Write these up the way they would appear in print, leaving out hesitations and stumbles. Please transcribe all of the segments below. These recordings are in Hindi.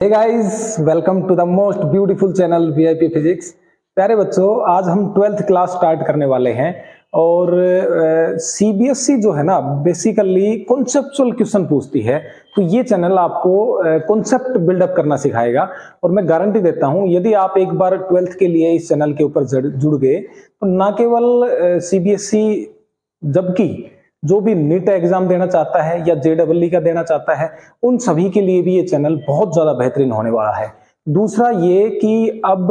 Hey guys, welcome to the most beautiful channel VIP physics. प्यारे बच्चों, आज हम 12th क्लास स्टार्ट करने वाले हैं और सीबीएसई जो है ना बेसिकली कॉन्सेप्चुअल क्वेश्चन पूछती है। तो ये चैनल आपको कॉन्सेप्ट बिल्डअप करना सिखाएगा और मैं गारंटी देता हूं यदि आप एक बार 12th के लिए इस चैनल के ऊपर जुड़ गए तो ना केवल सीबीएसई जबकि जो भी नीट एग्जाम देना चाहता है या जेडब्ल्यू का देना चाहता है उन सभी के लिए भी ये चैनल बहुत ज्यादा बेहतरीन होने वाला है। दूसरा ये कि अब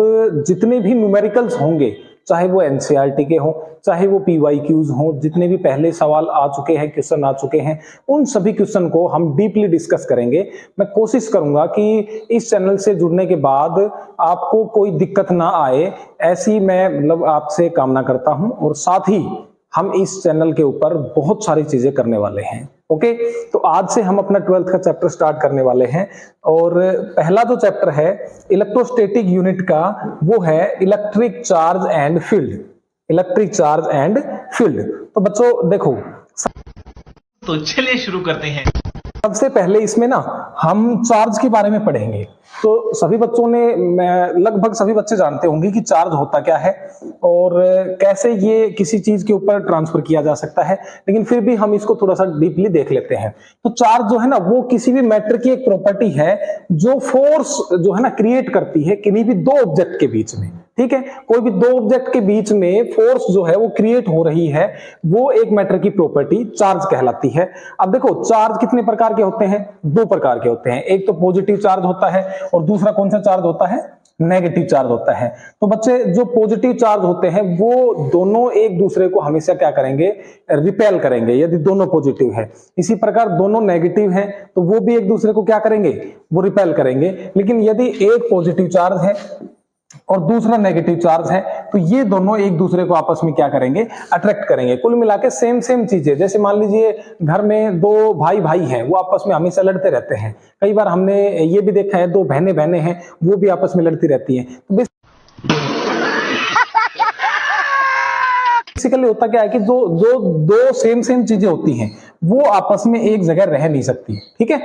जितने भी न्यूमेरिकल्स होंगे, चाहे वो एनसीईआरटी के हों, चाहे वो पीवाईक्यूज हों, जितने भी पहले सवाल आ चुके हैं, क्वेश्चन आ चुके हैं, उन सभी क्वेश्चन को हम डीपली डिस्कस करेंगे। मैं कोशिश करूंगा कि इस चैनल से जुड़ने के बाद आपको कोई दिक्कत ना आए, ऐसी मैं आपसे कामना करता हूं। और साथ ही हम इस चैनल के ऊपर बहुत सारी चीजें करने वाले हैं। ओके, तो आज से हम अपना 12th का चैप्टर स्टार्ट करने वाले हैं और पहला जो चैप्टर है इलेक्ट्रोस्टैटिक यूनिट का वो है electric charge and field. Electric charge and field. तो बच्चों देखो, तो चलिए शुरू करते हैं। सबसे पहले इसमें ना हम चार्ज के बारे में पढ़ेंगे। तो सभी बच्चों ने, लगभग सभी बच्चे जानते होंगे कि चार्ज होता क्या है और कैसे ये किसी चीज के ऊपर ट्रांसफर किया जा सकता है, लेकिन फिर भी हम इसको थोड़ा सा डीपली देख लेते हैं। तो चार्ज जो है ना वो किसी भी मैटर की एक प्रॉपर्टी है जो फोर्स जो है ना क्रिएट करती है किन्हीं भी दो ऑब्जेक्ट के बीच में। ठीक है, कोई भी दो ऑब्जेक्ट के बीच में फोर्स जो है वो क्रिएट हो रही है, वो एक मैटर की प्रॉपर्टी चार्ज कहलाती है। अब देखो, चार्ज कितने प्रकार के होते हैं? दो प्रकार के होते हैं। एक तो पॉजिटिव चार्ज होता है और दूसरा कौन सा चार्ज होता है? नेगेटिव चार्ज होता है। तो बच्चे, जो पॉजिटिव चार्ज होते हैं वो दोनों एक दूसरे को हमेशा क्या करेंगे? रिपेल करेंगे, यदि दोनों पॉजिटिव है। इसी प्रकार दोनों नेगेटिव हैं तो वो भी एक दूसरे को क्या करेंगे? वो रिपेल करेंगे। लेकिन यदि एक पॉजिटिव चार्ज है और दूसरा नेगेटिव चार्ज है तो ये दोनों एक दूसरे को आपस में क्या करेंगे? अट्रैक्ट करेंगे। कुल मिला के सेम चीजें, जैसे मान लीजिए घर में दो भाई हैं, वो आपस में हमेशा लड़ते रहते हैं। कई बार हमने ये भी देखा है दो बहनें हैं, वो भी आपस में लड़ती रहती हैं। तो बेसिकली होता क्या है कि दो सेम चीजें होती हैं वो आपस में एक जगह रह नहीं सकती। ठीक है,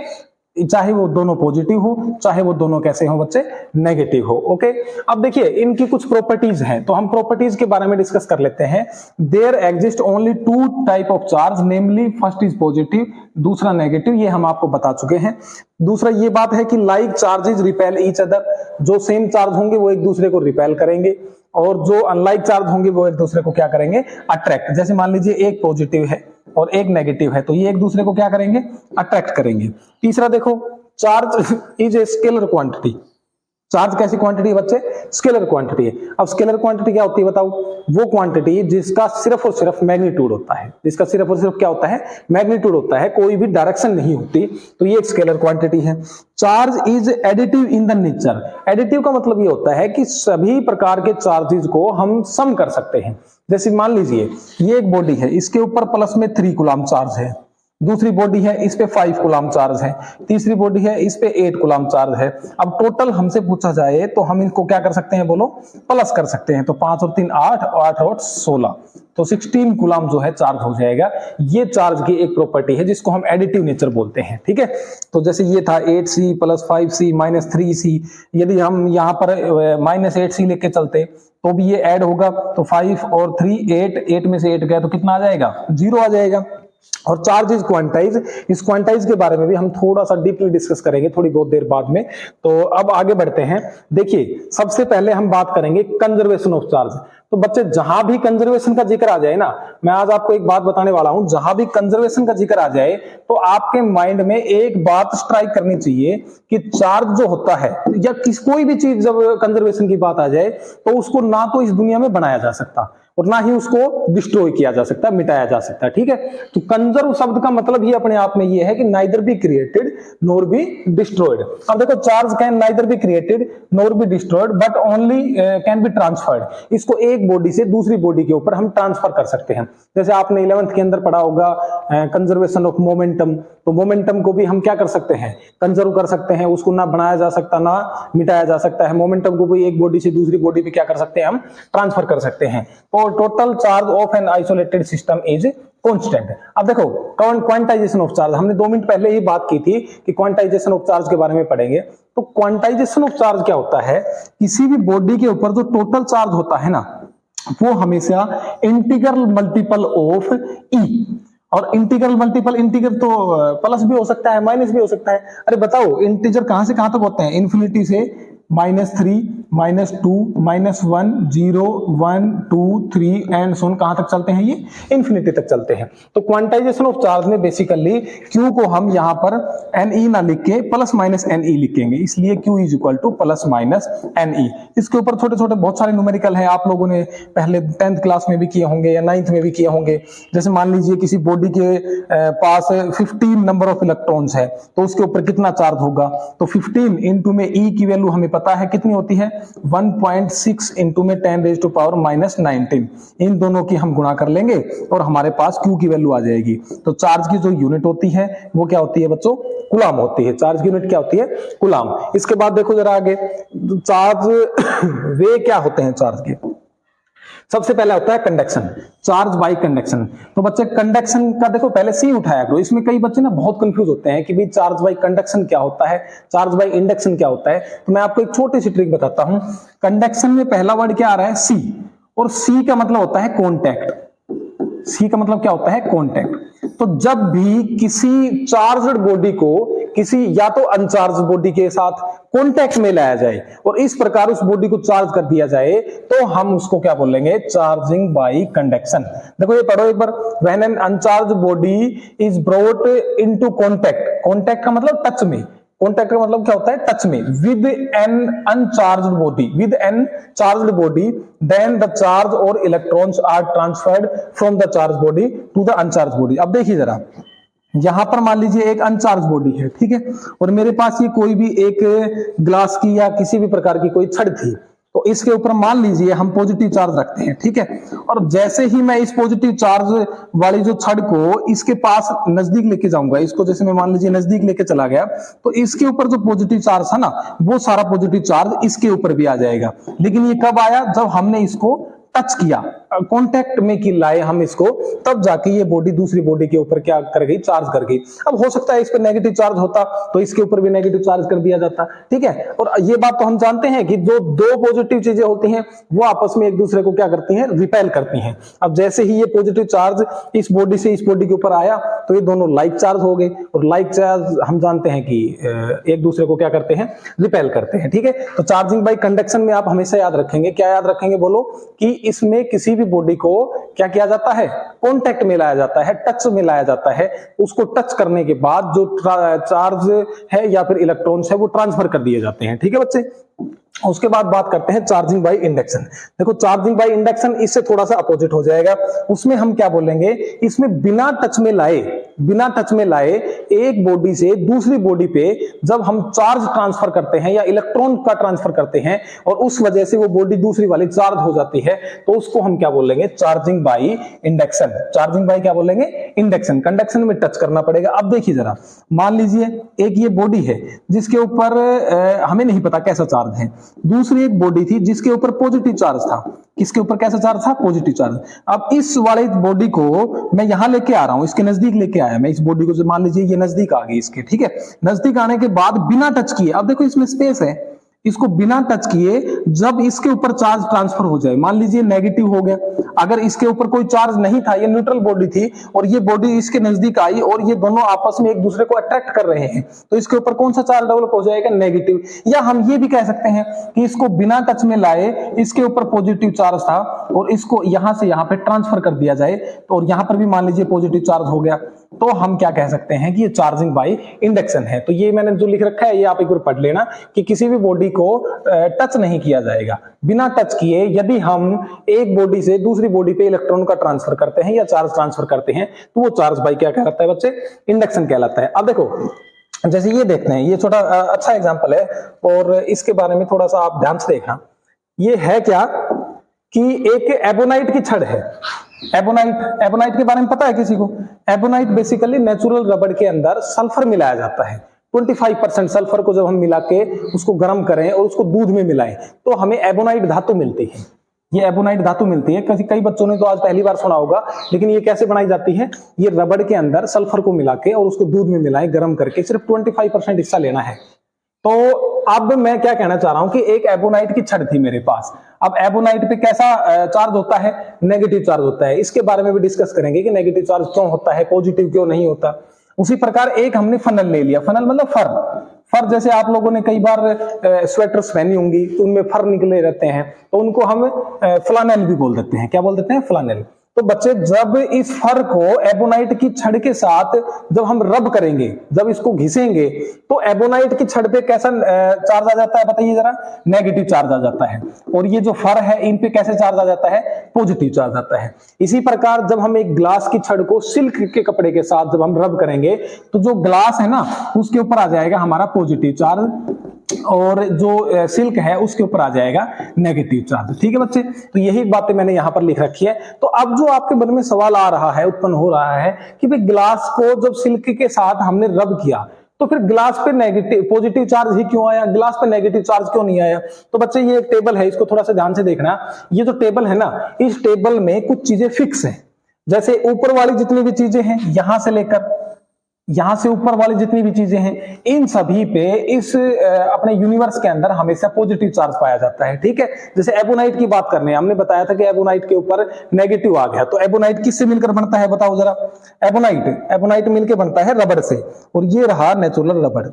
चाहे वो दोनों पॉजिटिव हो, चाहे वो दोनों कैसे हो बच्चे? नेगेटिव हो। ओके, अब देखिए इनकी कुछ प्रॉपर्टीज हैं, तो हम प्रॉपर्टीज के बारे में डिस्कस कर लेते हैं। There exist only two type of charge, namely first is positive, दूसरा नेगेटिव। ये हम आपको बता चुके हैं। दूसरा ये बात है कि like charges repel each other, जो सेम चार्ज होंगे वो एक दूसरे को रिपेल करेंगे और जो अनलाइक चार्ज होंगे वो एक दूसरे को क्या करेंगे? अट्रैक्ट। जैसे मान लीजिए एक पॉजिटिव है और एक नेगेटिव है तो ये एक दूसरे को क्या करेंगे? अट्रैक्ट करेंगे। तीसरा देखो, charge is a scalar quantity. Charge कैसी क्वांटिटी है बच्चे? स्केलर क्वांटिटी है। अब स्केलर क्वांटिटी क्या होती है बताओ? वो क्वांटिटी जिसका सिर्फ और सिर्फ मैग्नीट्यूड होता है। जिसका सिर्फ और सिर्फ क्या होता है? मैग्नीट्यूड होता है, कोई भी डायरेक्शन नहीं होती, तो ये एक स्केलर क्वांटिटी है। Charge is additive in the nature. Additive का मतलब ये होता है कि सभी प्रकार के चार्जेस को हम सम कर सकते हैं। जैसे मान लीजिए ये एक बॉडी है, इसके ऊपर प्लस में 3 कूलम चार्ज है, दूसरी बॉडी है इस पे 5 कूलम चार्ज है, तीसरी बॉडी है इस पे 8 कूलम चार्ज है। अब टोटल हमसे पूछा जाए तो हम इनको क्या कर सकते हैं? बोलो, प्लस कर सकते हैं। तो 5 और 3 8 और 8 और 16, तो 16 कूलम जो है चार्ज हो जाएगा। ये चार्ज की एक प्रॉपर्टी है जिसको हम एडिटिव नेचर बोलते हैं। ठीक है, तो जैसे ये था 8c + 5c - 3c, यदि हम यहाँ पर -8c लेके चलते तो भी ये ऐड होगा, तो 5 और 3 8 में से 8 गया तो कितना आ जाएगा? 0 आ जाएगा। और चार्ज इज क्वांटाइज। इस क्वांटाइज के बारे में भी हम थोड़ा सा डीपली डिस्कस करेंगे थोड़ी बहुत देर बाद में। तो अब आगे बढ़ते हैं। देखिए, सबसे पहले हम बात करेंगे कंजर्वेशन ऑफ चार्ज। तो बच्चे, जहां भी कंजर्वेशन का जिक्र आ जाए ना, मैं आज आपको एक बात बताने वाला हूं, जहां भी कंजर्वेशन का जिक्र आ जाए तो आपके माइंड में एक बात स्ट्राइक करनी चाहिए कि चार्ज जो होता है या कोई भी चीज जब कंजर्वेशन की बात आ जाए तो उसको ना तो इस दुनिया में बनाया जा सकता और ना ही उसको डिस्ट्रॉय किया जा सकता, मिटाया जा सकता। ठीक है, तो कंजर्व शब्द का मतलब ही अपने आप में ये है कि neither be created nor be destroyed. अब देखो, charge can neither be created nor be destroyed but only can be transferred. इसको एक बॉडी से दूसरी बॉडी के ऊपर हम ट्रांसफर कर सकते हैं। जैसे आपने 11th के अंदर पढ़ा होगा कंजर्वेशन ऑफ मोमेंटम, तो मोमेंटम को भी हम क्या कर सकते हैं? कंजर्व कर सकते हैं, उसको ना बनाया जा सकता ना मिटाया जा सकता है। मोमेंटम को भी एक बॉडी से दूसरी बॉडी पे क्या कर सकते हैं? हम ट्रांसफर कर सकते हैं। तो total charge of an isolated system is constant. अब देखो क्वांटाइजेशन ऑफ चार्ज, हमने 2 मिनट पहले ही बात की थी कि क्वांटाइजेशन ऑफ चार्ज के बारे में पढ़ेंगे। तो क्वांटाइजेशन ऑफ चार्ज क्या होता है, किसी भी बॉडी के ऊपर जो टोटल चार्ज होता है ना, वो हमेशा इंटीग्रल मल्टीपल ऑफ ई, और इंटीग्रल मल्टीपल, इंटीग्रल तो प्लस भी हो सकता है माइनस भी हो सकता है। अरे बताओ इंटीजर कहां से कहां तक होते हैं, इन्फिनिटी से -3, -2, -1, 0, 1, 2, 3 एंड सो ऑन कहां तक चलते हैं, ये इन्फिनिटी तक चलते हैं। तो क्वांटाइजेशन ऑफ चार्ज में बेसिकली Q को हम यहां पर Ne ना लिख के प्लस माइनस Ne लिखेंगे, इसलिए Q is equal two plus minus Ne। इसके ऊपर छोटे छोटे बहुत सारे न्यूमेरिकल हैं, आप लोगों ने पहले 10th क्लास में भी किए होंगे या 9th में भी किए होंगे। जैसे मान लीजिए किसी बॉडी के पास 15 नंबर ऑफ इलेक्ट्रॉन्स है, तो उसके ऊपर कितना चार्ज होगा, तो 15 इंटू में E की वैल्यू हमें पता है कितनी होती है, 1.6 इंटू में 10⁻⁻19। इन दोनों की हम गुणा कर लेंगे और हमारे पास Q की वैल्यू आ जाएगी। तो चार्ज की जो यूनिट होती है वो क्या होती है बच्चों, कूलाम होती है। चार्ज की यूनिट क्या होती है, कूलाम। इसके बाद देखो जरा आगे, चार्ज वे क्या होते हैं चार्ज के, सबसे पहले होता है कंडक्शन, चार्ज बाय कंडक्शन। तो बच्चे कंडक्शन का देखो पहले सी उठाया करो, इसमें कई बच्चे ना बहुत कंफ्यूज होते हैं कि भाई चार्ज बाय कंडक्शन क्या होता है, चार्ज बाय इंडक्शन क्या होता है। तो मैं आपको एक छोटी सी ट्रिक बताता हूं। कंडक्शन में पहला वर्ड क्या आ रहा है, सी, और सी का मतलब होता है कॉन्टैक्ट। सी का मतलब क्या होता है, कॉन्टैक्ट। तो जब भी किसी चार्ज्ड बॉडी को किसी या तो अनचार्ज बॉडी के साथ कॉन्टैक्ट में लाया जाए और इस प्रकार उस बॉडी को चार्ज कर दिया जाए, तो हम उसको क्या बोलेंगे, चार्जिंग बाय कंडक्शन। देखो ये पढ़ो एक बार, when an uncharged body is brought into contact, contact का मतलब टच में, कॉन्टैक्ट का मतलब क्या होता है, टच में, with an uncharged body, with an charged body, then the charge और electrons are transferred from the charge body to the uncharged body. अब देखिए जरा, यहां पर मान लीजिए एक अनचार्ज बॉडी है, ठीक है, और मेरे पास ये कोई भी एक ग्लास की या किसी भी प्रकार की कोई छड़ थी, तो इसके ऊपर मान लीजिए हम पॉजिटिव चार्ज रखते हैं, ठीक है, और जैसे ही मैं इस पॉजिटिव चार्ज वाली जो छड़ को इसके पास नजदीक लेके जाऊंगा, इसको जैसे मैं मान लीजिए नजदीक लेके चला गया, तो इसके ऊपर जो पॉजिटिव चार्ज था ना, वो सारा पॉजिटिव चार्ज इसके ऊपर भी आ जाएगा। लेकिन ये कब आया, जब हमने इसको टच किया, कांटेक्ट में की लाए हम इसको, तब जाके ये बॉडी दूसरी बॉडी के ऊपर क्या कर गई, चार्ज कर गई। अब हो सकता है इस पर नेगेटिव चार्ज होता तो इसके ऊपर भी नेगेटिव चार्ज कर दिया जाता, ठीक है। और ये बात तो हम जानते हैं कि जो दो पॉजिटिव चीजें होती हैं वो आपस में एक दूसरे को क्या करती हैं, रिपेल करती हैं। अब जैसे ही ये पॉजिटिव चार्ज इस बॉडी से इस बॉडी के ऊपर आया, तो ये दोनों लाइक चार्ज हो गए, और लाइक चार्ज हम जानते हैं कि एक दूसरे को क्या करते हैं, रिपेल करते हैं, ठीक है। तो चार्जिंग बाय कंडक्शन में आप हमेशा याद रखेंगे, क्या याद रखेंगे बोलो, कि इसमें किसी भी बॉडी को क्या किया जाता है, कांटेक्ट में लाया जाता है, टच में लाया जाता है। उसको टच करने के बाद जो चार्ज है या फिर इलेक्ट्रॉन्स है वो ट्रांसफर कर दिए जाते हैं, ठीक है बच्चे। उसके बाद बात करते हैं चार्जिंग बाय इंडक्शन। देखो चार्जिंग बाय इंडक्शन इससे थोड़ा सा अपोजिट हो जाएगा। उसमें हम क्या बोलेंगे, इसमें बिना टच में लाए एक बॉडी से दूसरी बॉडी पे जब हम चार्ज ट्रांसफर करते हैं या इलेक्ट्रॉन का ट्रांसफर करते हैं और उस वजह से वो बॉडी दूसरी वाली चार्ज हो जाती है, तो उसको हम क्या बोलेंगे, charging by induction. Charging by क्या बोलेंगे, इंडक्शन। कंडक्शन में टच करना पड़ेगा। अब देखिए जरा, मान लीजिए एक ये बॉडी है जिसके ऊपर हमें नहीं पता कैसा चार्ज है, दूसरी एक बॉडी थी जिसके ऊपर पॉजिटिव चार्ज था। किसके ऊपर कैसा चार्ज था, पॉजिटिव चार्ज। अब इस वाले बॉडी को मैं यहां लेके आ रहा हूं, इसके नजदीक लेके आया मैं इस बॉडी को, मान लीजिए ये नजदीक आ गई इसके, ठीक है। नजदीक आने के बाद बिना टच किए, अब देखो इसमें स्पेस है, इसको बिना टच किए जब इसके ऊपर चार्ज ट्रांसफर हो जाए, मान लीजिए नेगेटिव हो गया, अगर इसके ऊपर कोई चार्ज नहीं था, ये न्यूट्रल बॉडी थी और ये बॉडी इसके नजदीक आई और ये दोनों आपस में एक दूसरे को अट्रैक्ट कर रहे हैं, तो इसके ऊपर कौन सा चार्ज डेवलप हो जाएगा, नेगेटिव। या हम ये भी कह सकते हैं कि इसको बिना टच में लाए, इसके ऊपर पॉजिटिव चार्ज था और इसको यहां से यहां पे ट्रांसफर कर दिया जाए, तो और यहां पर भी मान लीजिए पॉजिटिव चार्ज हो गया, तो हम क्या कह सकते हैं कि ये चार्जिंग बाय इंडक्शन है। तो ये मैंने जो लिख रखा है ये आप एक बार पढ़ लेना कि किसी भी बॉडी को टच नहीं किया जाएगा। बिना टच किए यदि हम एक बॉडी से दूसरी बॉडी पे इलेक्ट्रॉन का ट्रांसफर करते हैं या चार्ज ट्रांसफर करते हैं, तो वो चार्ज बाय क्या कहलाता है बच्चे, इंडक्शन कहलाता है। अब देखो जैसे ये देखते हैं, ये छोटा अच्छा एग्जांपल है और इसके बारे में थोड़ा सा आप ध्यान से देखना। ये है क्या कि एक एबोनाइट की छड़ है। एबोनाइट के बारे में पता है किसी को? एबोनाइट बेसिकली नेचुरल रबड़ के अंदर सल्फर मिलाया जाता है। 25% सल्फर को जब हम मिला के उसको गर्म करें और उसको दूध में मिलाएं तो हमें एबोनाइट धातु मिलती है। ये एबोनाइट धातु मिलती है। कई बच्चों ने तो आज पहली बार सुना होगा, लेकिन ये कैसे बनाई जाती है? ये रबड़ के अंदर सल्फर को मिला के और उसको दूध में मिलाएं गर्म करके, सिर्फ 25% हिस्सा लेना है। तो अब मैं क्या कहना चाह रहा हूं कि एक एबोनाइट की छड़ थी मेरे पास। अब एबोनाइट पे कैसा चार्ज होता है? नेगेटिव चार्ज होता है। इसके बारे में भी डिस्कस करेंगे कि नेगेटिव चार्ज क्यों होता है, पॉजिटिव क्यों नहीं होता। उसी प्रकार एक हमने फनल ले लिया। फनल मतलब फर जैसे आप लोगों ने कई बार स्वेटर्स पहनी होंगी तो उनमें फर निकले रहते हैं, तो उनको हम फ्लानेल भी बोल देते हैं। क्या बोल देते हैं? फ्लानेल। तो बच्चे जब इस फर को एबोनाइट की छड़ के साथ जब हम रब करेंगे, जब इसको घिसेंगे, तो एबोनाइट की छड़ पे कैसा चार्ज आ जाता है बताइए जरा? नेगेटिव चार्ज आ जाता है। और ये जो फर है इन पे कैसे चार्ज आ जाता है? पॉजिटिव चार्ज आता है। इसी प्रकार जब हम एक ग्लास की छड़ को सिल्क के कपड़े के साथ जब हम रब करेंगे तो जो ग्लास है ना उसके ऊपर आ जाएगा हमारा पॉजिटिव चार्ज, और जो सिल्क है उसके ऊपर आ जाएगा नेगेटिव चार्ज। ठीक है बच्चे, तो यही बातें मैंने यहां पर लिख रखी है। तो अब जो आपके मन में सवाल आ रहा है, उत्पन्न हो रहा है कि भाई ग्लास को जब सिल्क के साथ हमने रब किया तो फिर ग्लास पे नेगेटिव पॉजिटिव चार्ज ही क्यों आया, ग्लास पे नेगेटिव चार्ज क्यों नहीं आया? तो बच्चे ये एक टेबल है, इसको थोड़ा सा ध्यान से देखना। ये जो टेबल है ना, इस टेबल में कुछ चीजें फिक्स है। जैसे ऊपर वाली जितनी भी चीजें हैं, यहां से लेकर यहां से ऊपर वाली जितनी भी चीजें हैं, इन सभी पे इस अपने यूनिवर्स के अंदर हमेशा पॉजिटिव चार्ज पाया जाता है। ठीक है, जैसे एबोनाइट की बात करने, हमने बताया था कि एबोनाइट के ऊपर नेगेटिव आ गया, तो एबोनाइट किससे मिलकर बनता है बताओ जरा? एबोनाइट मिलकर बनता है रबड़ से, और ये रहा नेचुरल रबड़।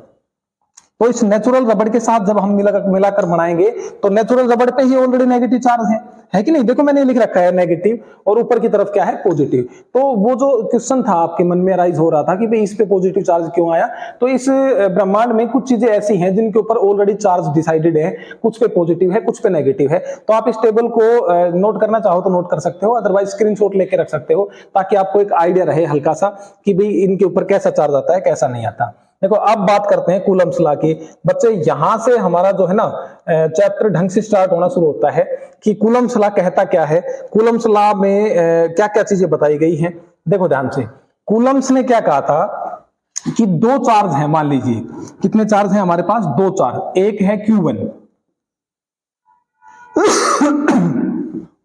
तो इस नेचुरल रबड़ के साथ जब हम मिलाकर बनाएंगे तो नेचुरल रबड़ पे ही ऑलरेडी नेगेटिव चार्ज है कि नहीं? देखो मैंने लिख रखा है नेगेटिव, और ऊपर की तरफ क्या है? पॉजिटिव। तो वो जो क्वेश्चन था आपके मन में राइज हो रहा था कि भाई इस पे पॉजिटिव चार्ज क्यों आया, तो इस ब्रह्मांड में कुछ चीजें ऐसी हैं जिनके ऊपर ऑलरेडी चार्ज डिसाइडेड है, कुछ पे पॉजिटिव है, कुछ पे नेगेटिव है। तो आप इस टेबल को नोट करना चाहो तो नोट कर सकते हो, अदरवाइज स्क्रीनशॉट लेके रख सकते हो, ताकि आपको एक आइडिया रहे हल्का सा कि भाई इनके ऊपर कैसा चार्ज आता है, कैसा नहीं आता। देखो अब बात करते हैं कूलम्स लॉ की। बच्चे यहां से हमारा जो है ना चैप्टर ढंग से स्टार्ट होना शुरू होता है कि कूलम्स लॉ कहता क्या है, कूलम्स लॉ में क्या क्या चीजें बताई गई हैं। देखो ध्यान से, कूलम्स ने क्या कहा था कि दो चार्ज हैं, मान लीजिए कितने चार्ज हैं हमारे पास? दो चार्ज, एक है Q1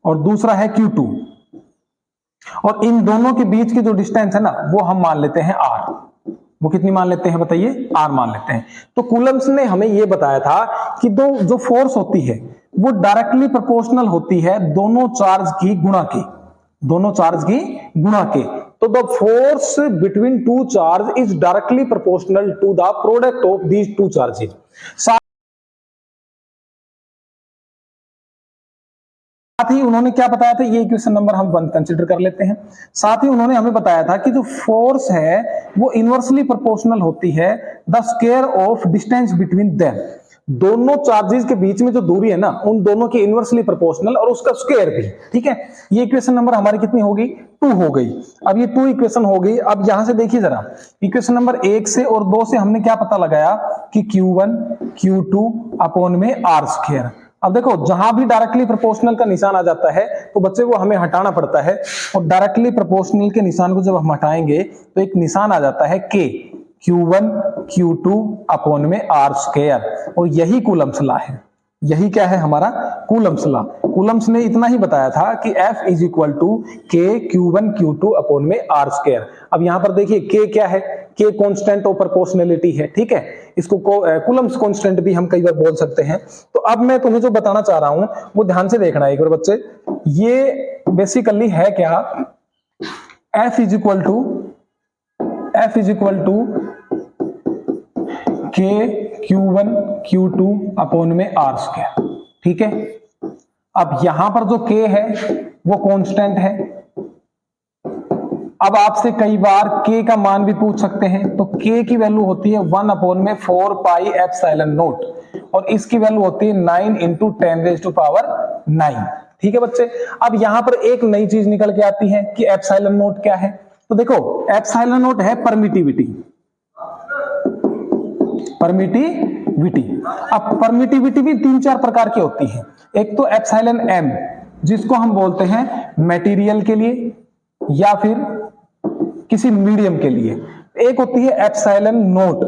और दूसरा है Q2, और इन दोनों के बीच की जो डिस्टेंस है ना वो हम मान लेते हैं R। वो कितनी मान लेते हैं बताइए? R मान लेते हैं। तो कूलम्स ने हमें यह बताया था कि जो फोर्स होती है वो डायरेक्टली प्रोपोर्शनल होती है दोनों चार्ज की गुणा के, दोनों चार्ज की गुणा के। तो the force between two charge is directly proportional to the product of these two charges. साथ ही उन्होंने क्या बताया था, ये इक्वेशन नंबर हम 1 कंसीडर कर लेते हैं। साथ ही उन्होंने हमें बताया था कि जो फोर्स है वो इनवर्सली प्रोपोर्शनल होती है the square of distance between them. दोनों चार्जेस के बीच में जो दूरी है ना उन दोनों की इनवर्सली प्रोपोर्शनल और उसका स्क्वायर भी। ठीक है, ये इक्वेशन नंबर हमारी कितनी होगी? 2 हो गई। अब ये 2 इक्वेशन हो गई। अब यहां से देखिए जरा, इक्वेशन नंबर 1 से और 2 से हमने क्या पता लगाया कि Q1 Q2 अपॉन में R स्क्वायर। अब देखो जहां भी डायरेक्टली प्रोपोर्शनल का निशान आ जाता है तो बच्चे को हमें हटाना पड़ता है, और डायरेक्टली प्रोपोर्शनल के निशान को जब हम हटाएंगे तो एक निशान आ जाता है K, Q1 Q2 अपॉन में R स्क्वायर, और यही कूलम्स लॉ है। यही क्या है हमारा? Coulomb's law. कूलम्स ने इतना ही बताया था कि F is equal to K Q1 Q2 upon में R स्क्वायर। अब यहां पर देखिए K क्या है? K कांस्टेंट ऑफ प्रोपोर्शनलिटी है। ठीक है, इसको कूलम्स कांस्टेंट भी हम कई बार बोल सकते हैं। तो अब मैं तुम्हें जो बताना चाह रहा हूं वो ध्यान से देखना एक बार बच्चे। ये बेसिकली है क्या? F is equal to K Q1 Q2 upon में R स्क्वायर। ठीक है, अब यहां पर जो K है वो कांस्टेंट है। अब आपसे कई बार K का मान भी पूछ सकते हैं, तो K की वैल्यू होती है 1 अपॉन में 4 पाई एप्सिलॉन नॉट, और इसकी वैल्यू होती है 9 इंटू 10⁹9। ठीक है बच्चे, अब यहां पर एक नई चीज निकल के आती है कि एप्सिलॉन नॉट क्या है। तो देखो एप्सिलॉन नॉट है परमिटिविटी। अब परमिटिविटी भी 3-4 प्रकार की होती है। एक तो एप्सिलॉन m, जिसको हम बोलते हैं मटेरियल के लिए या फिर किसी मीडियम के लिए। एक होती है एप्सिलॉन नॉट,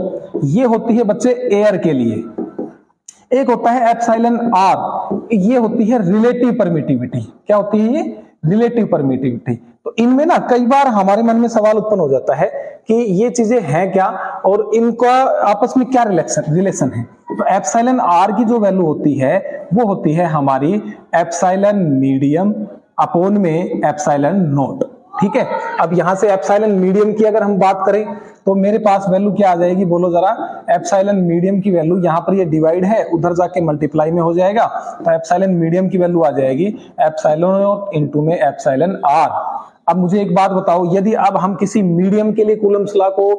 ये होती है बच्चे एयर के लिए। एक होता है एप्सिलॉन आर, ये होती है रिलेटिव परमिटिविटी। क्या होती है ये? Relative permittivity. तो इनमें ना कई बार हमारे मन में सवाल उत्पन्न हो जाता है कि ये चीजें हैं क्या और इनका आपस में क्या रिलेशन है। तो एप्सिलॉन आर की जो वैल्यू होती है वो होती है हमारी एप्सिलॉन मीडियम अपॉन में एप्सिलॉन नोट। ठीक है, अब यहां से एप्सिलॉन मीडियम की अगर हम बात करें तो मेरे पास वैल्यू क्या आ जाएगी, बोलो जरा। एप्सिलॉन मीडियम की वैल्यू, यहां पर ये डिवाइड है, उधर जाके मल्टीप्लाई में हो जाएगा, तो एप्सिलॉन मीडियम की वैल्यू आ जाएगी एप्सिलॉन नोट इनटू में एप्सिलॉन आर। अब मुझे एक बात बताओ, यदि अब हम किसी मीडियम के लिए कूलम्स लॉ को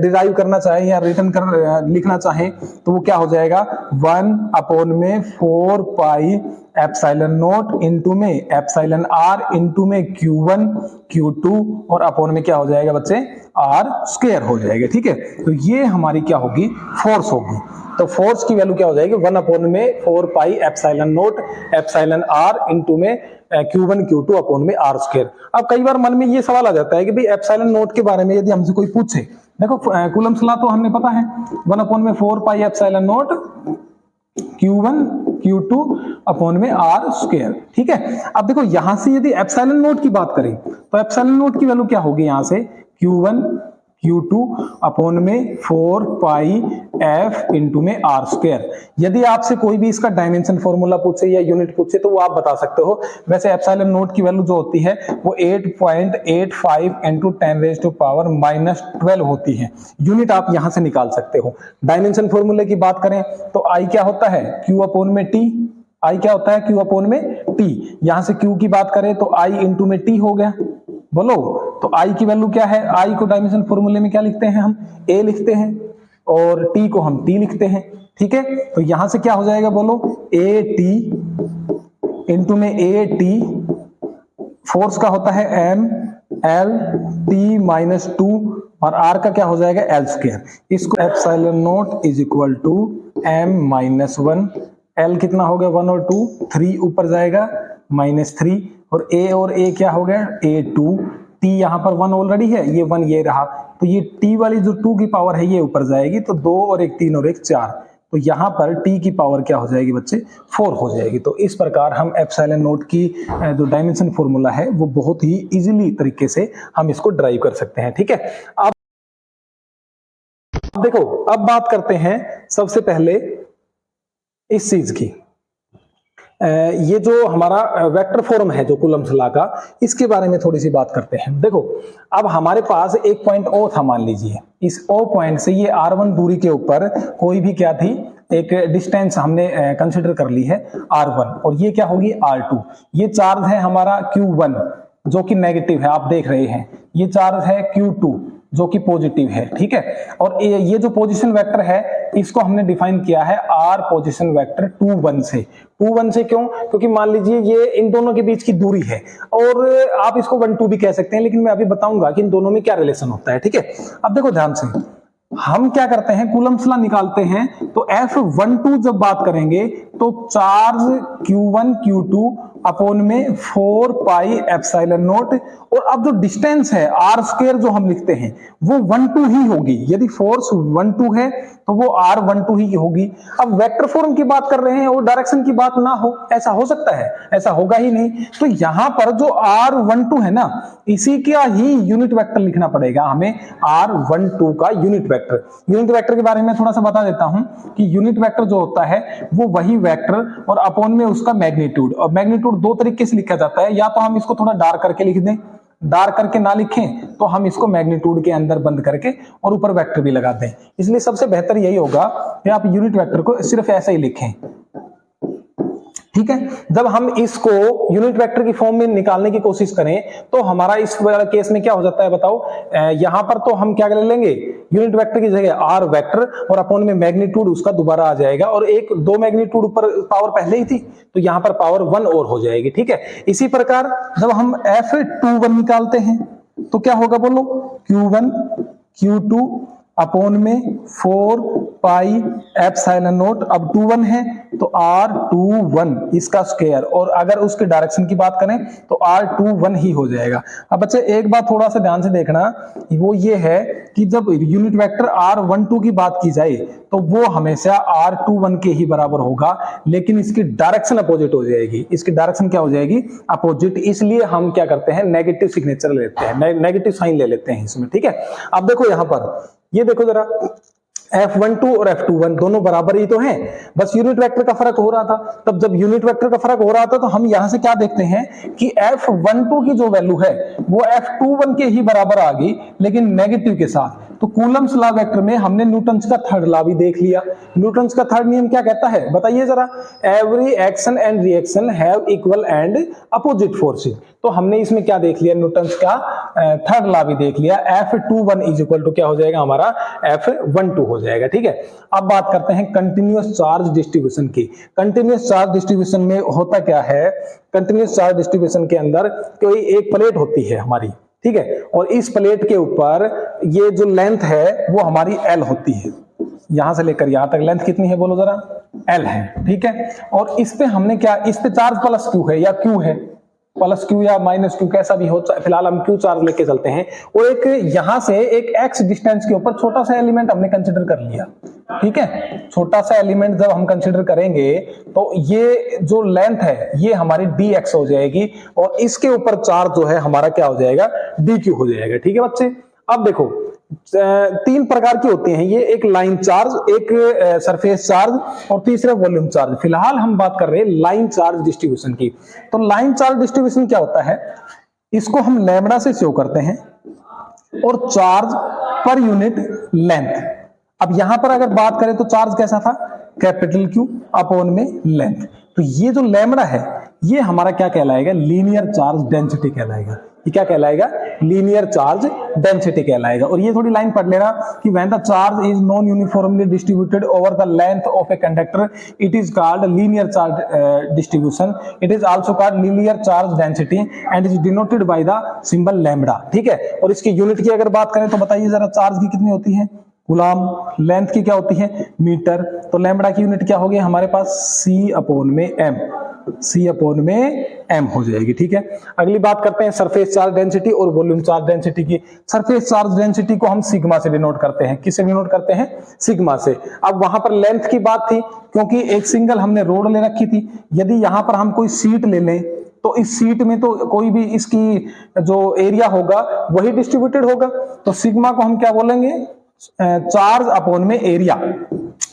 डिराइव करना चाहें या रिटर्न कर लिखना चाहें तो वो क्या हो जाएगा, 1 अपॉन में 4 पाई एप्सिलॉन नोट इनटू में एप्सिलॉन आर इनटू में Q1 Q2 और अपॉन में क्या हो जाएगा बच्चे, आर स्क्वायर हो जाएगा। ठीक है, तो ये हमारी क्या होगी, फोर्स होगी। तो फोर्स की वैल्यू क्या हो जाएगी, 1 अपॉन में 4 pi epsilon naught epsilon R into में Q1 Q2 अपॉन में आर स्क्वायर। अब कई बार मन में ये सवाल आ जाता है कि भाई एप्सिलॉन नोट के बारे में यदि हमसे कोई पूछे, देखो कूलम्स लॉ तो हमने पता है, 1 अपॉन में 4 pi epsilon note Q1 Q2 upon में आर स्क्वायर। ठीक है, अब देखो यहां से यदि एप्सिलॉन नोट की बात करें तो एप्सिलॉन नोट की वैल्यू क्या होगी, यहां से Q1 Q2 अपॉन में 4 पाई F इंटू में आर स्क्वायर। यदि आपसे कोई भी इसका डायमेंशन फॉर्मूला पूछे या यूनिट पूछे तो वो आप बता सकते हो। वैसे एप्सिलॉन नोट की वैल्यू जो होती है वो 8.85 इंटू 10⁻⁻12 होती है। यूनिट आप यहां से निकाल सकते हो। डायमेंशन फॉर्मूले की बात करें तो आई क्या होता है, Q अपॉन में T। आई क्या होता है, Q अपॉन में T। यहां से Q की बात करें तो I इंटू में T हो गया। बोलो, तो I की वैल्यू क्या है, I को डायमेंशन फॉर्मूले में क्या लिखते हैं हम, A लिखते हैं और T को हम T लिखते हैं। ठीक है, तो यहां से क्या हो जाएगा, बोलो, AT इंटू में AT, फोर्स का होता है M L T माइनस 2 और R का क्या हो जाएगा, L स्क्वायर। इसको epsilon naught is equal to M minus 1, L कितना हो गया, 1 और 2, 3 ऊपर जाएगा -3 और A क्या हो गया, A2। T यहाँ पर 1 ऑलरेडी है, ये 1 ये रहा, तो ये T वाली जो 2 की पावर है ये ऊपर जाएगी, तो 2 और 1 3 और 1 4, तो यहाँ पर T की पावर क्या हो जाएगी बच्चे, 4 हो जाएगी। तो इस प्रकार हम एप्सिलॉन नोट की जो डायमेंशन फॉर्मूला है वो बहुत ही इजीली तरीके से हम इसको ड्राइव कर सकते हैं। ठीक है, अब देखो, अब बात करते हैं सबसे पहले इस चीज की, ये जो हमारा वेक्टर फॉर्म है जो कूलम्स लॉ का, इसके बारे में थोड़ी सी बात करते हैं। देखो, अब हमारे पास एक पॉइंट O था, मान लीजिए इस O पॉइंट से ये R1 दूरी के ऊपर कोई भी क्या थी, एक डिस्टेंस हमने कंसिडर कर ली है R1 और ये क्या होगी R2। ये चार्ज है हमारा Q1 जो कि नेगेटिव है, आप देख रहे हैं, ये चार्ज है Q2 जो कि पॉजिटिव है। ठीक है, और ये जो पोजीशन वेक्टर है इसको हमने डिफाइन किया है R पोजीशन वेक्टर 2 1 से। 2 1 से क्यों, क्योंकि मान लीजिए ये इन दोनों के बीच की दूरी है और आप इसको 1 2 भी कह सकते हैं, लेकिन मैं अभी बताऊंगा कि इन दोनों में क्या रिलेशन होता है। ठीक है, अब देखो ध्यान से, हम क्या करते हैं, कूलम्स लॉ निकालते हैं तो F12 जब बात करेंगे तो चार्ज Q1 Q2 अपॉन में 4 पाई एप्सिलॉन नोट, और अब जो डिस्टेंस है R स्क्वायर जो हम लिखते हैं वो 1 2 ही होगी। यदि फोर्स 1 2 है तो वो R12 ही होगी। अब वेक्टर फॉर्म की बात कर रहे हैं और डायरेक्शन की बात ना हो, ऐसा हो सकता है, ऐसा होगा ही नहीं। तो यहां पर जो R12 है ना, इसी का ही यूनिट वेक्टर लिखना पड़ेगा हमें, R12 का यूनिट वेक्टर। यूनिट वेक्टर के बारे में थोड़ा सा बता देता हूं कि यूनिट वेक्टर जो होता है वो वही वेक्टर और अपॉन में उसका मैग्नीट्यूड। और मैग्नीट्यूड दो तरीके से लिखा जाता है, या तो हम इसको थोड़ा डार्क करके लिख दें, डार्क करके ना लिखें तो हम इसको मैग्नीट्यूड के अंदर बंद करके और ऊपर वेक्टर भी लगा दें। इसलिए सबसे बेहतर यही होगा कि आप यूनिट वेक्टर को सिर्फ ऐसे ही लिखें। ठीक है, जब हम इसको यूनिट वेक्टर की फॉर्म में निकालने की कोशिश करें तो हमारा इस केस में क्या हो जाता है बताओ, यहां पर तो हम क्या कर लेंगे, यूनिट वेक्टर की जगह R वेक्टर और अपॉन में मैग्नीट्यूड उसका दोबारा आ जाएगा, और एक 2 मैग्नीट्यूड ऊपर पावर पहले ही थी तो यहां पर पावर 1 और हो जाएगी। ठीक है, इसी प्रकार जब हम F21 निकालते हैं तो क्या होगा, बोलो, Q1 Q2 अपॉन में 4 पाई एप्सिलॉन नॉट, अब 2 1 है तो R21 इसका स्क्वायर, और अगर उसके डायरेक्शन की बात करें तो R21 ही हो जाएगा। अब बच्चे एक बात थोड़ा सा ध्यान से देखना, वो ये है कि जब यूनिट वेक्टर R12 की बात की जाए तो वो हमेशा R21 के ही बराबर होगा, लेकिन इसकी डायरेक्शन अपोजिट हो जाएगी। इसकी डायरेक्शन क्या हो जाएगी? अपोजिट। इसलिए हम क्या करते हैं, नेगेटिव सिग्नेचर ले लेते हैं, नेगेटिव साइन ले लेते हैं इसमें, ठीक है। अब देखो यहां पर, ये देखो जरा, F12 और F21 दोनों बराबर ही तो हैं, बस यूनिट वेक्टर का फर्क हो रहा था। तब जब यूनिट वेक्टर का फर्क हो रहा था तो हम यहां से क्या देखते हैं कि F12 की जो वैल्यू है वो F21 के ही बराबर आ गई, लेकिन नेगेटिव के साथ। तो कूलम्स लॉ वेक्टर में हमने न्यूटन्स का थर्ड लॉ भी देख लिया। न्यूटन्स का थर्ड नियम क्या कहता है, बताइए जरा? Every action and reaction have equal and opposite forces. तो हमने इसमें क्या देख लिया, न्यूटन्स का थर्ड लॉ भी देख लिया। F21 इज इक्वल टू क्या हो जाएगा हमारा, F12 हो जाएगा, ठीक है। अब बात करते हैं कंटिन्यूअस चार्ज डिस्ट्रीब्यूशन की। कंटिन्यूअस चार्ज डिस्ट्रीब्यूशन में होता क्या है, कंटिन्यूअस चार्ज डिस्ट्रीब्यूशन के अंदर कोई एक प्लेट होती है हमारी, ठीक है, और इस प्लेट के ऊपर ये जो लेंथ है वो हमारी L होती है। यहां से लेकर यहां तक लेंथ कितनी है बोलो जरा, L है, ठीक है। और इस पे हमने क्या, इस पे चार्ज प्लस Q है या Q है, प्लस Q या माइनस Q कैसा भी हो, फिलहाल हम Q चार्ज लेके चलते हैं। और एक यहां से एक x डिस्टेंस के ऊपर छोटा सा एलिमेंट हमने कंसिडर कर लिया, ठीक है। छोटा सा एलिमेंट जब हम कंसिडर करेंगे तो ये जो लेंथ है ये हमारी dx हो जाएगी, और इसके ऊपर चार्ज जो है हमारा क्या हो जाएगा, dq हो जाएगा, ठीक है बच्चे। अब देखो 3 प्रकार की होती हैं ये, एक लाइन चार्ज, एक सरफेस चार्ज और तीसरा वॉल्यूम चार्ज। फिलहाल हम बात कर रहे हैं लाइन चार्ज डिस्ट्रीब्यूशन की। तो लाइन चार्ज डिस्ट्रीब्यूशन क्या होता है, इसको हम लैम्बडा से शो करते हैं और चार्ज पर यूनिट लेंथ। अब यहां पर अगर बात करें तो चार्ज कैसा था, कैपिटल Q अपॉन में लेंथ। तो ये जो लैम्बडा है ये हमारा क्या कहलाएगा, लीनियर चार्ज डेंसिटी कहलाएगा। ये क्या कहलाएगा, लीनियर चार्ज डेंसिटी कहलाएगा। और ये थोड़ी लाइन पढ़ लेना कि when the charge is non uniformly distributed over the length of a conductor it is called linear charge distribution, it is also called linear charge density and is denoted by the symbol lambda, ठीक है। और इसकी यूनिट की अगर बात करें तो बताइए जरा, चार्ज की कितनी होती है, कूलम, लेंथ की क्या होती है, मीटर। तो लैम्बडा की यूनिट क्या होगी हमारे पास, C अपॉन में M, C अपॉन में M हो जाएगी, ठीक है। अगली बात करते हैं सरफेस चार्ज डेंसिटी और वॉल्यूम चार्ज डेंसिटी की। सरफेस चार्ज डेंसिटी को हम सिग्मा से डिनोट करते हैं। किससे डिनोट करते हैं, सिग्मा से। अब वहां पर लेंथ की बात थी, क्योंकि एक सिंगल हमने रोड ले रखी थी। यदि यहां पर हम कोई सीट ले लें तो इस सीट में तो कोई भी इसकी जो एरिया होगा वही डिस्ट्रीब्यूटेड होगा। तो सिग्मा को हम क्या बोलेंगे, चार्ज अपॉन में एरिया।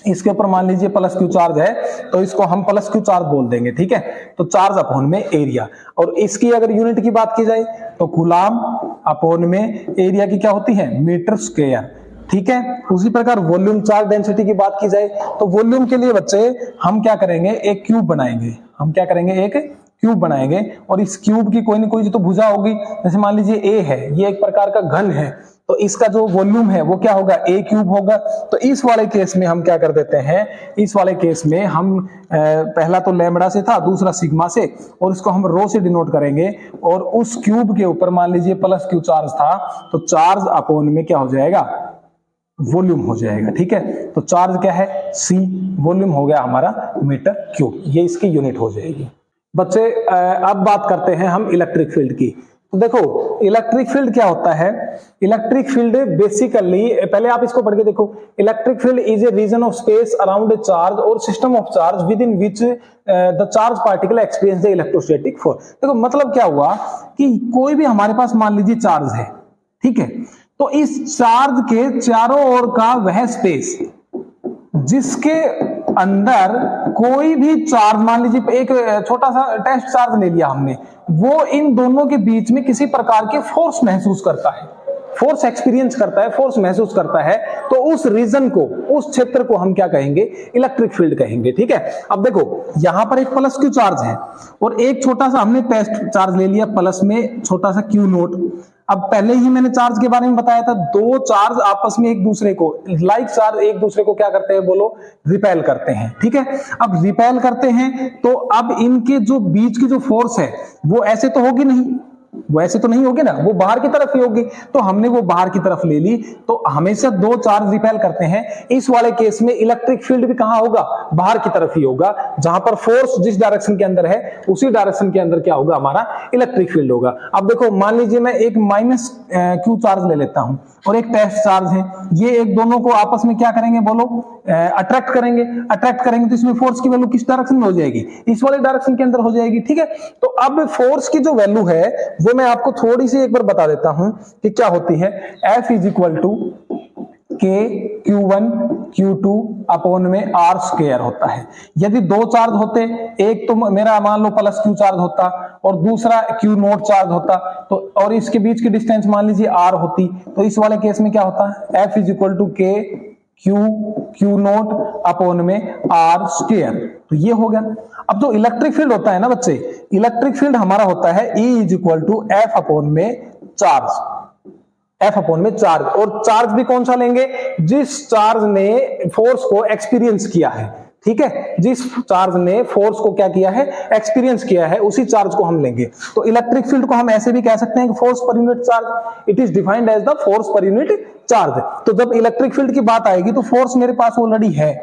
इसके ऊपर मान लीजिए प्लस Q चार्ज है तो इसको हम प्लस Q चार्ज बोल देंगे, ठीक है। तो चार्ज अपॉन में एरिया। और इसकी अगर यूनिट की बात की जाए तो कूलम अपॉन में एरिया की क्या होती है, मीटर स्क्वायर, ठीक है। उसी प्रकार वॉल्यूम चार्ज डेंसिटी की बात की जाए तो वॉल्यूम के लिए बच्चे हम क्या करेंगे, एक क्यूब बनाएंगे। हम क्या करेंगे, एक क्यूब बनाएंगे, और इस क्यूब की कोई ना कोई तो भुजा होगी। जैसे मान लीजिए A है, ये एक प्रकार का घन है, तो इसका जो वॉल्यूम है वो क्या होगा, A क्यूब होगा। तो इस वाले केस में हम क्या कर देते हैं, इस वाले केस में हम पहला तो लैम्बडा से था, दूसरा सिग्मा से, और इसको हम रो से डिनोट करेंगे। और उस क्यूब के ऊपर मान लीजिए प्लस Q चार्ज था, तो चार्ज अपॉन में क्या हो जाएगा, वॉल्यूम हो जाएगा, ठीक है। तो चार्ज क्या है, C, वॉल्यूम हो गया हमारा मीटर क्यूब, ये इसकी यूनिट हो जाएगी। बच्चे अब बात करते हैं हम इलेक्ट्रिक फील्ड की। तो देखो इलेक्ट्रिक फील्ड क्या होता है, इलेक्ट्रिक फील्ड बेसिकली, पहले आप इसको पढ़ के देखो, electric field is a region of space around a charge और system of charge within which the charge particle experience the electrostatic force. देखो मतलब क्या हुआ कि कोई भी हमारे पास मान लीजिए चार्ज है, ठीक है, तो इस चार्ज के चारों ओर का वह स्पेस जिसके अंदर कोई भी चार्ज, मान लीजिए एक छोटा सा टेस्ट चार्ज ले लिया हमने, वो इन दोनों के बीच में किसी प्रकार के फोर्स महसूस करता है, फोर्स एक्सपीरियंस करता है, फोर्स महसूस करता है, तो उस रीजन को, उस क्षेत्र को हम क्या कहेंगे, इलेक्ट्रिक फील्ड कहेंगे, ठीक है। अब देखो यहां पर एक प्लस Q चार्ज है और एक छोटा सा हमने टेस्ट चार्ज ले लिया प्लस में छोटा सा Q नोट। अब पहले ही मैंने चार्ज के बारे में बताया था, दो चार्ज आपस में एक दूसरे को, लाइक चार्ज एक दूसरे को क्या करते हैं बोलो, रिपेल करते हैं, ठीक है। अब रिपेल करते हैं तो अब इनके जो बीच की जो फोर्स है वो ऐसे तो होगी नहीं, वो ऐसे तो नहीं होगी ना, वो बाहर की तरफ ही होगी। तो हमने वो बाहर की तरफ ले ली, तो हमेशा दो चार्ज रिपेल करते हैं। इस वाले केस में इलेक्ट्रिक फील्ड भी कहां होगा, बाहर की तरफ ही होगा। जहां पर फोर्स जिस डायरेक्शन के अंदर है उसी डायरेक्शन के अंदर क्या होगा, हमारा इलेक्ट्रिक फील्ड होगा। अब देखो मान लीजिए मैं एक माइनस क्यू चार्ज ले लेता हूं और एक टेस्ट चार्ज है, ये एक दोनों को आपस में क्या करेंगे बोलो, अट्रैक्ट करेंगे। अट्रैक्ट करेंगे तो इसमें फोर्स की वैल्यू किस डायरेक्शन में हो जाएगी, इस वाले डायरेक्शन के अंदर हो जाएगी। ठीक है, तो अब फोर्स की जो वैल्यू है वो मैं आपको थोड़ी सी एक बार बता देता हूं कि क्या होती है। F इज इक्वल टू के Q1 Q2 अपॉन में R स्क्वायर होता है। यदि दो चार्ज होते, एक तो मेरा मान लो प्लस Q चार्ज होता और दूसरा Q नोट चार्ज होता, तो और इसके बीच की डिस्टेंस मान लीजिए R होती, तो इस वाले केस में क्या होता है, F इज इक्वल टू के Q नोट अपॉन में R स्क्वायर। तो ये हो गया। अब जो इलेक्ट्रिक फील्ड होता है ना बच्चे, इलेक्ट्रिक फील्ड हमारा होता है E is equal to F upon में चार्ज, F अपॉन में चार्ज। और चार्ज भी कौन सा लेंगे, जिस चार्ज ने फोर्स को एक्सपीरियंस किया है। ठीक है, जिस चार्ज ने फोर्स को क्या किया है, एक्सपीरियंस किया है, उसी चार्ज को हम लेंगे। तो इलेक्ट्रिक फील्ड को हम ऐसे भी कह सकते हैं कि force per unit charge, it is defined as the force per unit charge. तो जब इलेक्ट्रिक फील्ड की बात आएगी तो फोर्स मेरे पास ऑलरेडी है,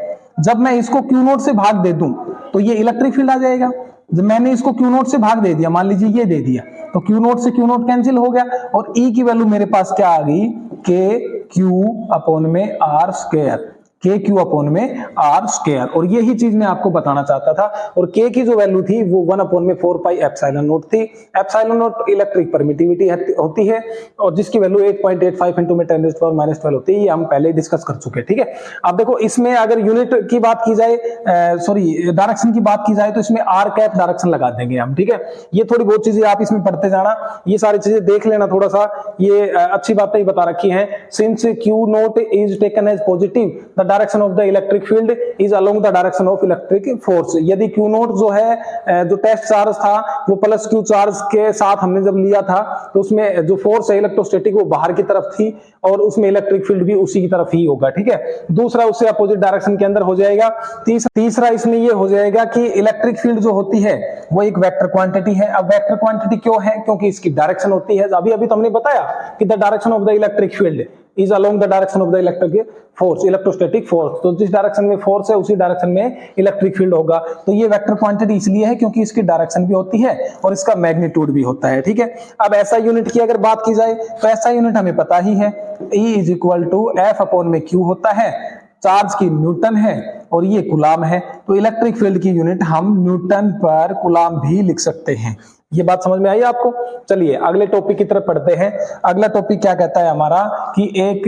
जब मैं इसको क्यू नोट से भाग दे दूं तो ये इलेक्ट्रिक फील्ड आ जाएगा। जब मैंने इसको क्यू नोट से भाग दे दिया, मान लीजिए ये दे दिया, तो क्यू नोट से क्यू नोट कैंसिल हो गया और ई की वैल्यू मेरे पास क्या आ गई, के क्यू अपॉन में आर स्क्वायर, के क्यू अपॉन में आर स्क्वायर। और यही चीज मैं आपको बताना चाहता था। और के की जो वैल्यू थी वो 1 अपॉन में 4 पाई एप्सिलॉन नोट थी। एप्सिलॉन नोट इलेक्ट्रिक परमिटिविटी होती है और जिसकी वैल्यू 8.85 इंटू में 10⁻⁻12 होती है, ये हम पहले डिस्कस कर चुके हैं। ठीक है, अब देखो इसमें अगर यूनिट की बात की जाए, डायरेक्शन की बात की जाए, तो इसमें आर कैप डायरेक्शन लगा देंगे हम। ठीक है, ये थोड़ी बहुत चीजें आप इसमें पढ़ते जाना, ये सारी चीजें देख लेना थोड़ा सा, ये अच्छी बातें बता रखी है। Since Q naught is taken as positive, the direction of the electric field is along the direction of electric force. यदि क्यू नोट जो है, जो टेस्ट चार्ज था वो प्लस क्यू चार्ज के साथ हमने जब लिया था, तो उसमें जो फोर्स है इलेक्ट्रोस्टैटिक वो बाहर की तरफ थी और उसमें इलेक्ट्रिक फील्ड भी उसी की तरफ ही होगा। ठीक है, दूसरा उससे अपोजिट डायरेक्शन के अंदर हो जाएगा। तीसरा इसमें ये हो जाएगा कि इलेक्ट्रिक फील्ड जो होती है वो एक वेक्टर क्वांटिटी है। अब वेक्टर क्वांटिटी क्यों है, क्योंकि इसकी डायरेक्शन होती है, अभी तो हमने बताया कि the direction of the electric field is along the direction of the electric force, electrostatic force. तो जिस डायरेक्शन में फोर्स है उसी डायरेक्शन में इलेक्ट्रिक फील्ड होगा। तो ये वेक्टर क्वांटिटी इसलिए है क्योंकि इसकी डायरेक्शन भी होती है और इसका मैग्नीट्यूड भी होता है। ठीक है, अब ऐसा यूनिट की अगर बात की जाए तो ऐसा यूनिट हमें पता ही है, E is equal to F upon में क्यू होता है, चार्ज की न्यूटन है और ये कूलाम है। तो इलेक्ट्रिक फील्ड की यूनिट हम न्यूटन पर कूलाम भी लिख सकते हैं। ये बात समझ में आई आपको? चलिए अगले टॉपिक की तरफ पढ़ते हैं। अगला टॉपिक क्या कहता है हमारा कि एक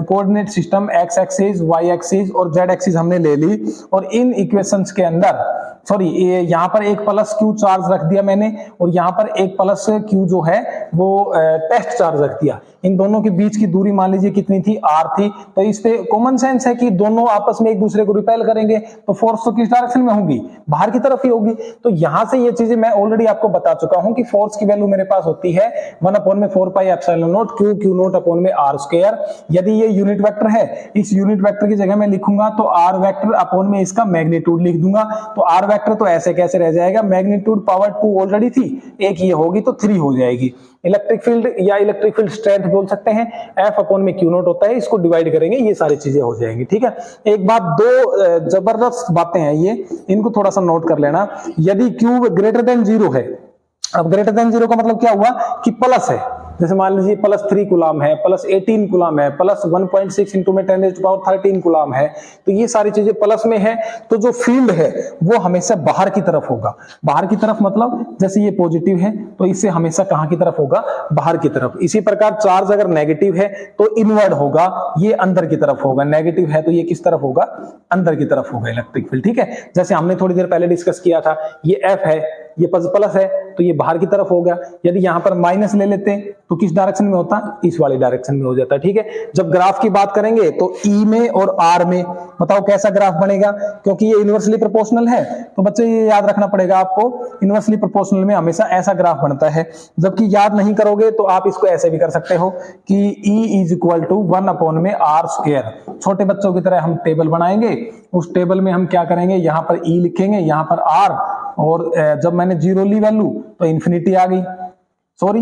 coordinate system X axis, Y axis और जेड एक्सिस हमने ले ली और इन इक्वेशंस के अंदर यहाँ पर एक प्लस क्यू चार्ज रख दिया मैंने और यहाँ पर एक प्लस क्यू जो है वो टेस्ट चार्ज रख दिया। इन दोनों के बीच की दूरी मान लीजिए कितनी थी, आर थी। तो इस पे कॉमन सेंस है कि दोनों आपस में एक दूसरे को रिपेल करेंगे, तो फोर्स तो किस डायरेक्शन में होगी, बाहर की तरफ ही होगी। तो यहां से ये चीजें मैं ऑलरेडी आपको बता चुका हूं कि फोर्स की वैल्यू मेरे पास होती है 1 अपॉन में 4 pi epsilon not Q not upon में आर स्क्वायर। यदि ये यूनिट वेक्टर है, इस यूनिट वेक्टर की जगह मैं लिखूंगा तो आर वेक्टर अपॉन में इसका मैग्नीट्यूड लिख दूंगा। तो आर वेक्टर तो ऐसे कैसे रह जाएगा, मैग्नीट्यूड पावर 2 ऑलरेडी थी, एक ये होगी तो 3 हो जाएगी। इलेक्ट्रिक फील्ड या इलेक्ट्रिक फील्ड स्ट्रेंथ बोल सकते हैं, एफ अपॉन में क्यू नॉट होता है, इसको डिवाइड करेंगे, ये सारी चीजें हो जाएंगी। ठीक है, एक बात, दो जबरदस्त बातें हैं ये, इनको थोड़ा सा नोट कर लेना। यदि क्यू ग्रेटर देन 0 है, अब ग्रेटर देन 0 का मतलब क्या हुआ कि प्लस है, जैसे मान लीजिए प्लस 3 कूलाम है, प्लस 18 कूलाम है, प्लस 1.6 इंटू में 10⁻13 कूलाम है, तो ये सारी चीजें प्लस में है। तो जो फील्ड है वो हमेशा बाहर की तरफ होगा। बाहर की तरफ मतलब जैसे ये पॉजिटिव है तो इससे हमेशा कहां की तरफ होगा, बाहर की तरफ। इसी प्रकार चार्ज अगर नेगेटिव है तो इनवर्ड होगा, ये अंदर की तरफ होगा। नेगेटिव है तो ये किस तरफ होगा, अंदर की तरफ होगा इलेक्ट्रिक फील्ड। ठीक है, जैसे हमने थोड़ी देर पहले डिस्कस किया था, ये एफ है, ये प्लस है तो ये बाहर की तरफ होगा। यदि यहां पर माइनस ले लेते तो किस डायरेक्शन में होता, इस वाली डायरेक्शन में हो जाता। ठीक है, जब ग्राफ की बात करेंगे तो ई में और आर में बताओ कैसा ग्राफ बनेगा, क्योंकि ये इनवर्सली प्रोपोर्शनल है। तो बच्चे ये याद रखना पड़ेगा आपको, इनवर्सली प्रोपोर्शनल में हमेशा ऐसा ग्राफ बनता है। जबकि याद नहीं करोगे तो आप इसको ऐसे भी कर सकते हो कि E is equal to 1 upon में आर स्क्वायर। छोटे बच्चों की तरह हम टेबल बनाएंगे, उस टेबल में हम क्या करेंगे, यहां पर ई लिखेंगे, यहां पर आर, और जब मैंने 0 ली वैल्यू तो इन्फिनिटी आ गई। सॉरी,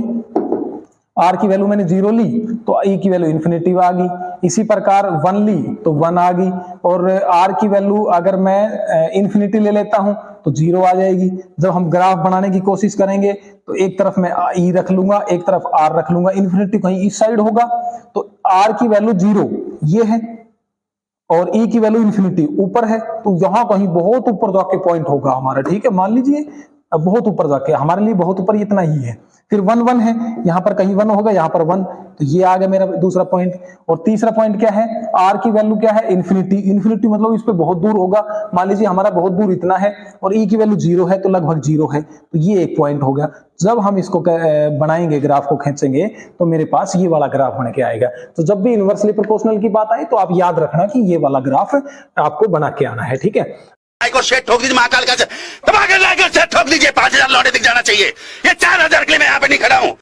आर की वैल्यू मैंने 0 ली तो ई की वैल्यू इन्फिनिटी आ गई, इसी प्रकार 1 ली तो 1 आ गई, और आर की वैल्यू अगर मैं इन्फिनिटी ले लेता हूं तो 0 आ जाएगी। जब हम ग्राफ बनाने की कोशिश करेंगे तो एक तरफ मैं ई रख लूंगा, एक तरफ आर रख लूंगा, इन्फिनिटी कहीं इस साइड होगा, तो आर की वैल्यू 0 ये है और ई की वैल्यू इन्फिनिटी ऊपर है, तो यहां कहीं बहुत ऊपर जाके पॉइंट होगा हमारा, ठीक है। मान लीजिए अब बहुत ऊपर जाके, हमारे लिए बहुत ऊपर इतना ही है, फिर 1 1 है, यहां पर कहीं 1 होगा, यहां पर 1, तो ये आ गया मेरा दूसरा पॉइंट। और तीसरा पॉइंट क्या है, आर की वैल्यू क्या है, इन्फिनिटी, इन्फिनिटी मतलब इस पे बहुत दूर होगा, मान लीजिए हमारा बहुत दूर इतना है, और ई की वैल्यू 0 है तो लगभग 0 है, तो ये एक पॉइंट हो गया। जब हम इसको बनाएंगे, ग्राफ को खींचेंगे, तो मेरे पास ये वाला ग्राफ बन के आएगा। तो जब भी इनवर्सली प्रोपोर्शनल की बात आई तो आप याद रखना कि ये वाला ग्राफ आपको बना के आना है, ठीक है। को शेट ठोक दीजिए, महाकाल का दबा कर लाइक और शेट ठोक दीजिए, 5000 लौटे दिख जाना चाहिए। ये 4000 के लिए मैं यहाँ पे नहीं खड़ा हूँ।